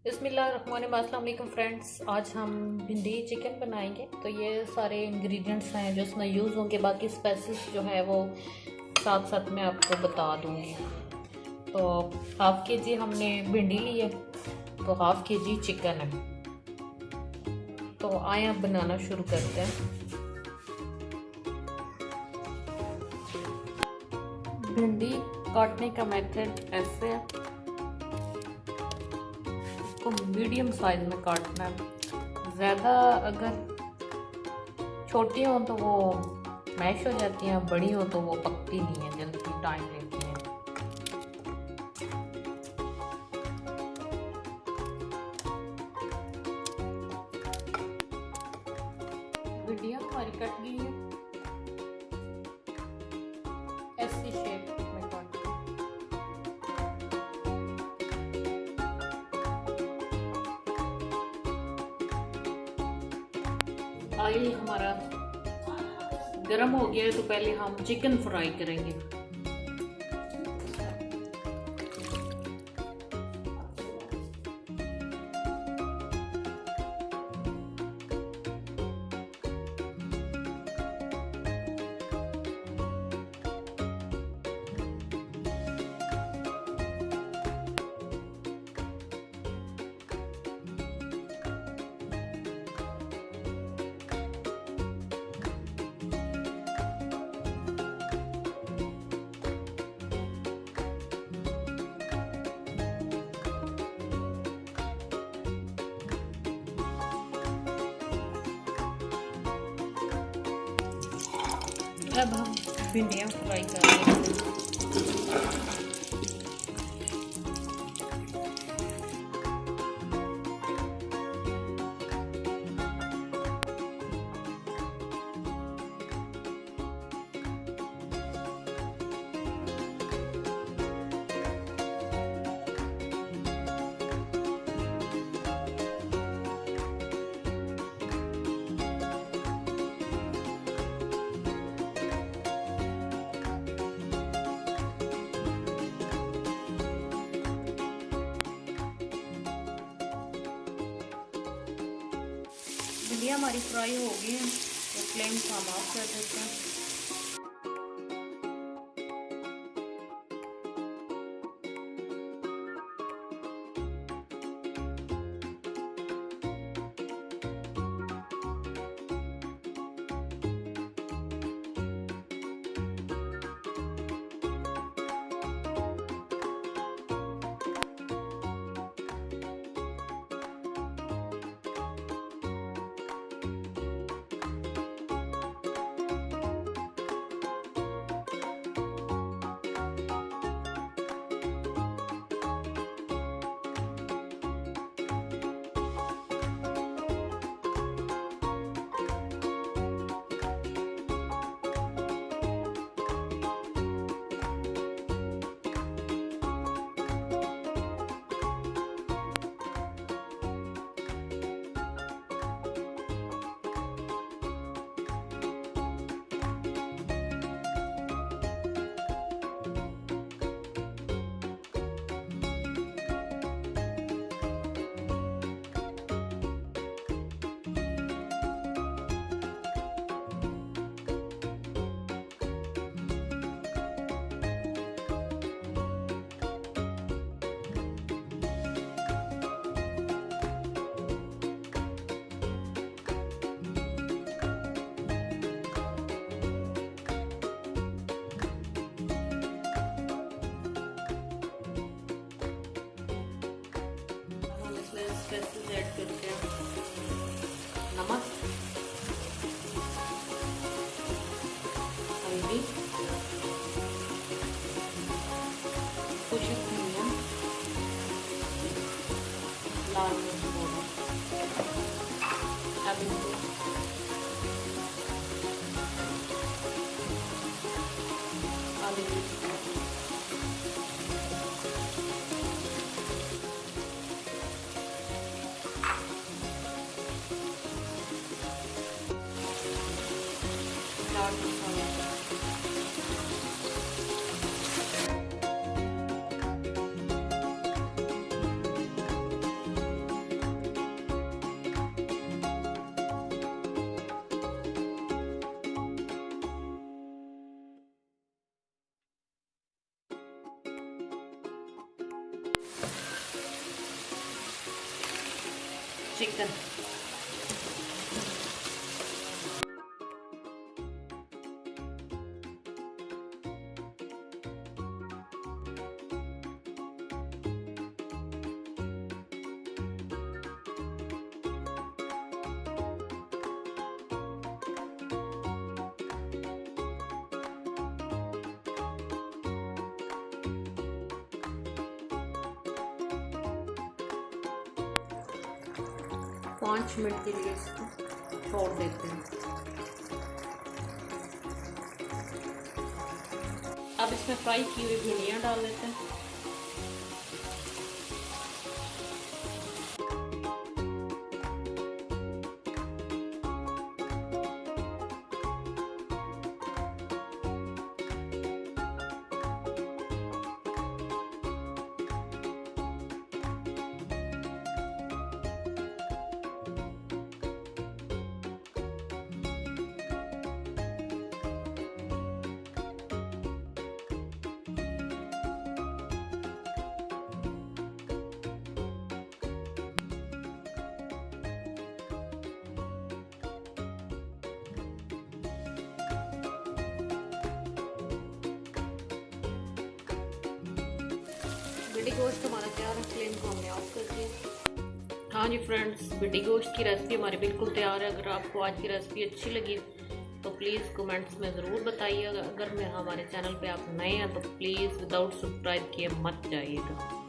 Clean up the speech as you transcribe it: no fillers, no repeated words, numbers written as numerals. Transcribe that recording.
बिस्मिल्लाहिर्रहमानिर्रहीम फ्रेंड्स, आज हम भिंडी चिकन बनाएंगे। तो ये सारे इंग्रेडिएंट्स हैं जो इसमें यूज़ होंगे। बाकी स्पाइसेस जो है वो साथ साथ मैं आपको बता दूंगी। तो हाफ़ के जी हमने भिंडी ली है, तो हाफ़ के जी चिकन है। तो आए अब बनाना शुरू करते हैं। भिंडी काटने का मेथड ऐसे है, इसको मीडियम साइज में काटना है। ज़्यादा अगर छोटी हो तो वो मैश हो जाती हैं, बड़ी हो तो वो पकती नहीं है, जल्दी टाइम लेती हैं। भिंडियाँ हमारी कट गई है, ऐसी शेप में काट। ऑयल हमारा गरम हो गया है, तो पहले हम चिकन फ्राई करेंगे। अब हम भिंडियाँ फ्राई कर रहे हैं। भिंडियाँ हमारी फ्राई हो गई हैं, तो फ्लेम को हम ऑफ कर देते हैं। स्पाइसेस ऐड करते हैं। नमक, हल्दी, कुछ धनिया, लाल मिर्च पाउडर। अब इनको चिकन। पाँच मिनट के लिए इसको छोड़ देते हैं। अब इसमें फ्राई की हुई भिंडियाँ डाल देते हैं। भिंडी गोश्त हमारा तैयार है, फ्लेम को हमने ऑफ कर दिया। हाँ जी फ्रेंड्स, भिंडी गोश्त की रेसिपी हमारी बिल्कुल तैयार है। अगर आपको आज की रेसिपी अच्छी लगी तो प्लीज़ कमेंट्स में ज़रूर बताइएगा। अगर मैं हमारे चैनल पे आप नए हैं तो प्लीज़ विदाउट सब्सक्राइब किए मत जाइएगा।